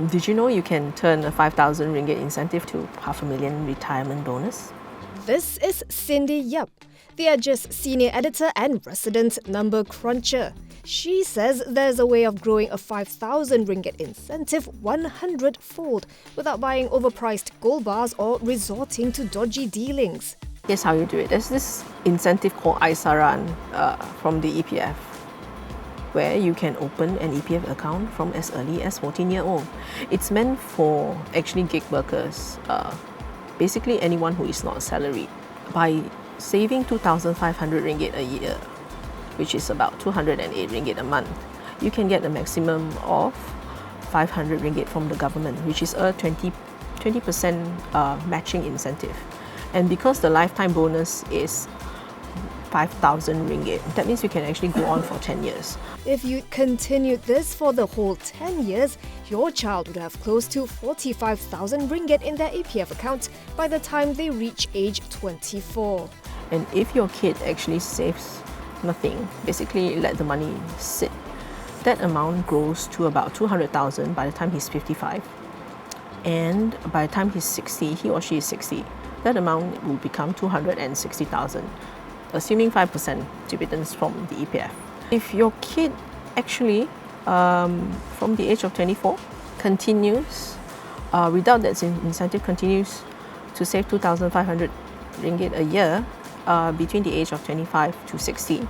Did you know you can turn a 5,000 ringgit incentive to $500,000 retirement bonus? This is Cindy Yap, the Edge's senior editor and resident number cruncher. She says there's a way of growing a 5,000 ringgit incentive 100-fold without buying overpriced gold bars or resorting to dodgy dealings. Here's how you do it. There's this incentive called Aisaran from the EPF, where you can open an EPF account from as early as 14-year-old. It's meant for actually gig workers, basically anyone who is not salaried. By saving 2,500 ringgit a year, which is about 208 ringgit a month, you can get a maximum of 500 ringgit from the government, which is a 20% matching incentive. And because the lifetime bonus is 5,000 ringgit, that means you can actually go on for 10 years. If you continued this for the whole 10 years, your child would have close to 45,000 ringgit in their EPF account by the time they reach age 24. And if your kid actually saves nothing, basically let the money sit, that amount grows to about 200,000 by the time he's 55. And by the time he's 60, he or she is 60, that amount will become 260,000, assuming 5% dividends from the EPF. If your kid actually, from the age of 24, continues, without that incentive, continues to save 2,500 ringgit a year between the age of 25 to 60,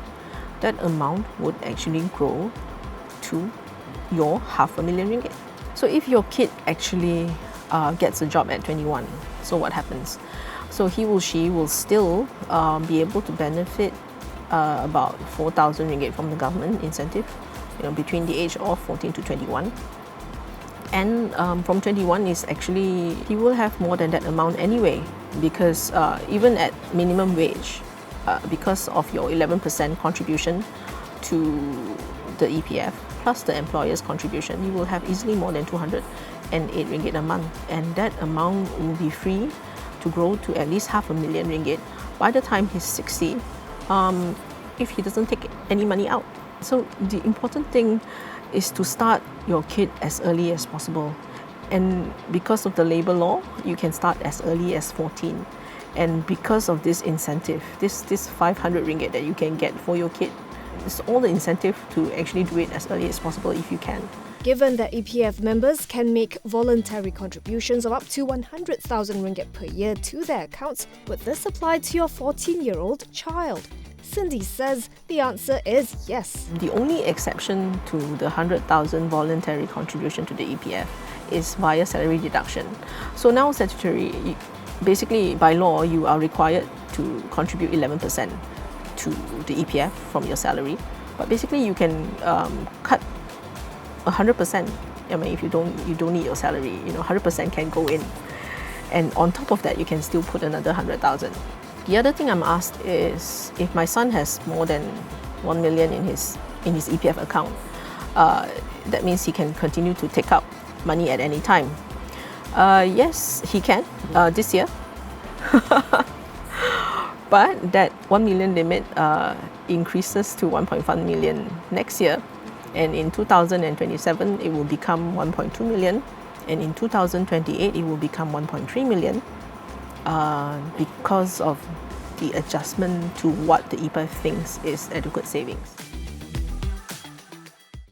that amount would actually grow to your 500,000 ringgit. So if your kid actually gets a job at 21, so what happens? So he or she will still be able to benefit about 4,000 ringgit from the government incentive, between the age of 14 to 21. And from 21 is actually, he will have more than that amount anyway, because even at minimum wage, because of your 11% contribution to the EPF plus the employer's contribution, you will have easily more than 208 ringgit a month, and that amount will be free to grow to at least 500,000 ringgit by the time he's 60, if he doesn't take any money out. So the important thing is to start your kid as early as possible. And because of the labor law, you can start as early as 14. And because of this incentive, this 500 ringgit that you can get for your kid, it's all the incentive to actually do it as early as possible if you can. Given that EPF members can make voluntary contributions of up to 100,000 ringgit per year to their accounts, would this apply to your 14-year-old child? Cindy says the answer is yes. The only exception to the 100,000 voluntary contribution to the EPF is via salary deduction. So now statutory, basically by law, you are required to contribute 11% to the EPF from your salary. But basically you can cut 100%. I mean, if you don't need your salary, 100% can go in. And on top of that, you can still put another 100,000. The other thing I'm asked is, if my son has more than 1 million in his EPF account, that means he can continue to take out money at any time. Yes, he can this year. But that 1 million limit increases to 1.1 million next year. And in 2027, it will become 1.2 million. And in 2028, it will become 1.3 million because of the adjustment to what the EPF thinks is adequate savings.